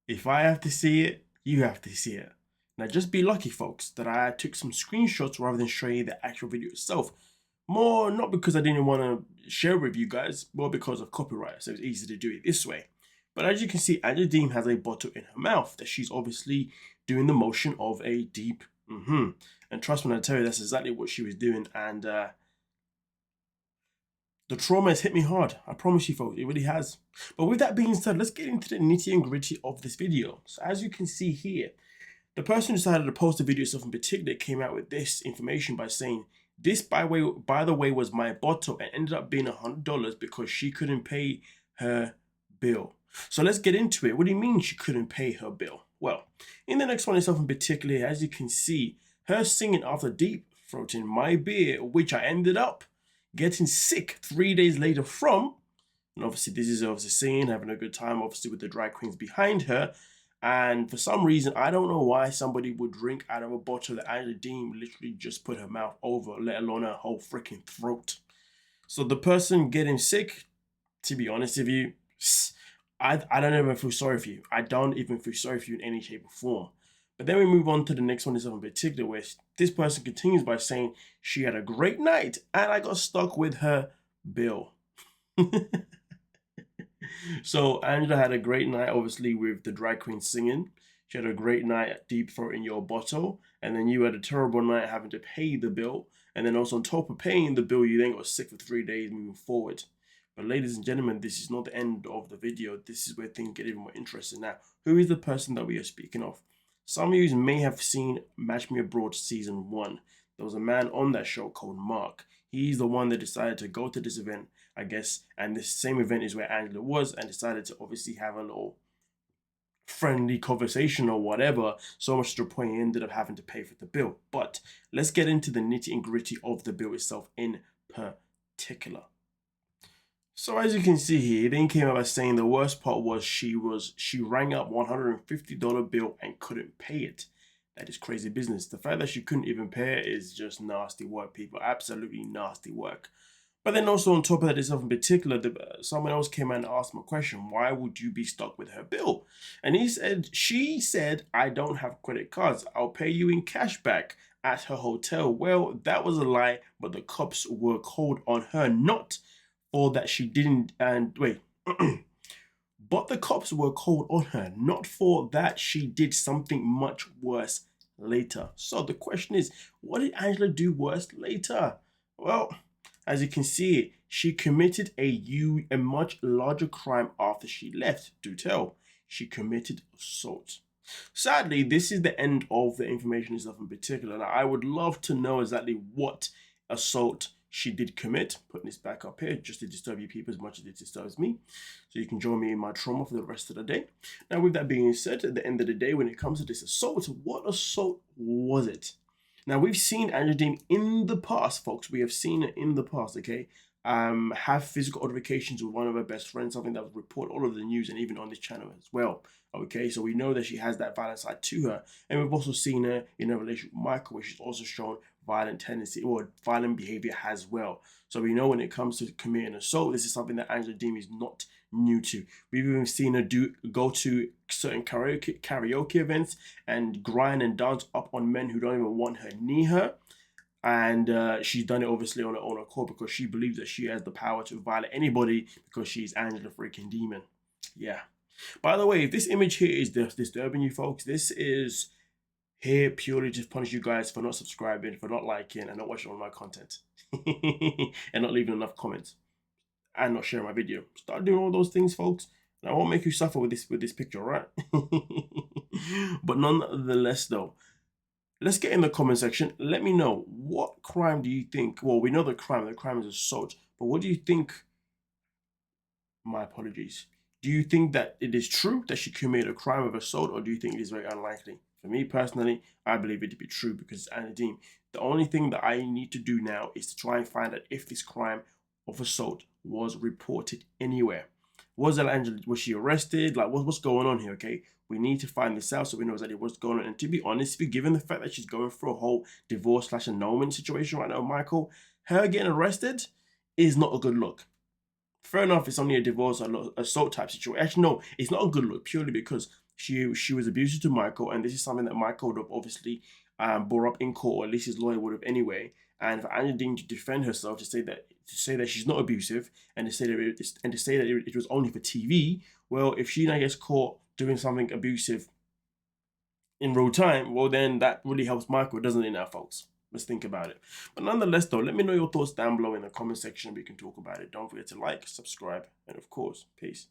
If I have to see it, you have to see it. Now just be lucky, folks, that I took some screenshots rather than show you the actual video itself. More not because I didn't want to share with you guys, more because of copyright, so it's easy to do it this way. But as you can see, Angela Deem has a bottle in her mouth that she's obviously doing the motion of a deep And trust me when I tell you, that's exactly what she was doing. And the trauma has hit me hard. I promise you, folks, it really has. But with that being said, let's get into the nitty and gritty of this video. So as you can see here, the person who decided to post the video itself in particular came out with this information by saying, this, by the way, was my bottle and ended up being $100 because she couldn't pay her bill. So let's get into it. What do you mean she couldn't pay her bill? Well, in the next one itself in particular, as you can see, her singing after deep throating my beer, which I ended up getting sick 3 days later from. And obviously this is obviously singing, having a good time, obviously with the drag queens behind her. And for some reason, I don't know why somebody would drink out of a bottle that Angela Deem literally just put her mouth over, let alone her whole freaking throat. So the person getting sick, to be honest with you, I don't even feel sorry for you. I don't even feel sorry for you in any shape or form. But then we move on to the next one in particular, where this person continues by saying she had a great night and I got stuck with her bill. So Angela had a great night, obviously, with the drag queen singing. She had a great night at deep throating your bottle, and then you had a terrible night having to pay the bill. And then also on top of paying the bill, you then got sick for 3 days moving forward. But ladies and gentlemen, this is not the end of the video. This is where things get even more interesting. Now, who is the person that we are speaking of? Some of you may have seen Match Me Abroad Season 1. There was a man on that show called Mark. He's the one that decided to go to this event, I guess, and this same event is where Angela was, and decided to obviously have a little friendly conversation or whatever, so much to the point he ended up having to pay for the bill. But let's get into the nitty and gritty of the bill itself in particular. So as you can see here, he then came out by saying the worst part was she rang up $150 bill and couldn't pay it. That is crazy business. The fact that she couldn't even pay it is just nasty work, people. Absolutely nasty work. But then also on top of that itself in particular, someone else came out and asked him a question. Why would you be stuck with her bill? And she said, I don't have credit cards. I'll pay you in cash back at her hotel. Well, that was a lie, but the cops were called on her, not for that she didn't, and wait. But the cops were called on her, not for that she did something much worse later. So the question is, what did Angela do worse later? Well, as you can see, she committed a much larger crime after she left. Do tell, she committed assault. Sadly, this is the end of the information itself in particular. Now, I would love to know exactly what assault she did commit. Putting this back up here just to disturb you people as much as it disturbs me, so you can join me in my trauma for the rest of the day. Now, with that being said, at the end of the day, when it comes to this assault, what assault was it? Now, we've seen Angela Deem in the past, folks. We have seen it in the past, okay? Have physical altercations with one of her best friends, something that was reported all over the news and even on this channel as well. Okay, so we know that she has that violent side to her, and we've also seen her in a relationship with Michael, where she's also shown violent tendency or violent behavior as well. So we know when it comes to committing assault, this is something that Angela Deem is not new to. We've even seen her go to certain karaoke events and grind and dance up on men who don't even want her near her. And she's done it obviously on her own accord because she believes that she has the power to violate anybody because she's Angela freaking Demon. Yeah. By the way, if this image here is disturbing you folks, this is here purely to punish you guys for not subscribing, for not liking, and not watching all my content. And not leaving enough comments. And not sharing my video. Start doing all those things, folks. And I won't make you suffer with this picture, right? But nonetheless, though, let's get in the comment section. Let me know, what crime do you think? Well, we know the crime is assault. But what do you think? My apologies. Do you think that it is true that she committed a crime of assault, or do you think it is very unlikely? For me personally, I believe it to be true because it's Angela Deem. The only thing that I need to do now is to try and find out if this crime of assault was reported anywhere. Was she arrested? Like, what's going on here, okay? We need to find this out so we know exactly what's going on. And to be honest, given the fact that she's going through a whole divorce/annulment situation right now, Michael, her getting arrested is not a good look. fair enough, it's only a divorce or assault type situation. Actually, no, it's not a good look purely because she was abusive to Michael, and this is something that Michael would have obviously brought up in court, or at least his lawyer would have anyway. And for Angela Dean to defend herself, to say that she's not abusive, and to say that it was only for TV. Well, if she now gets caught doing something abusive in real time, well then that really helps Michael, doesn't it now, folks? Let's think about it. But nonetheless, though, let me know your thoughts down below in the comment section. We can talk about it. Don't forget to like, subscribe, and of course, peace.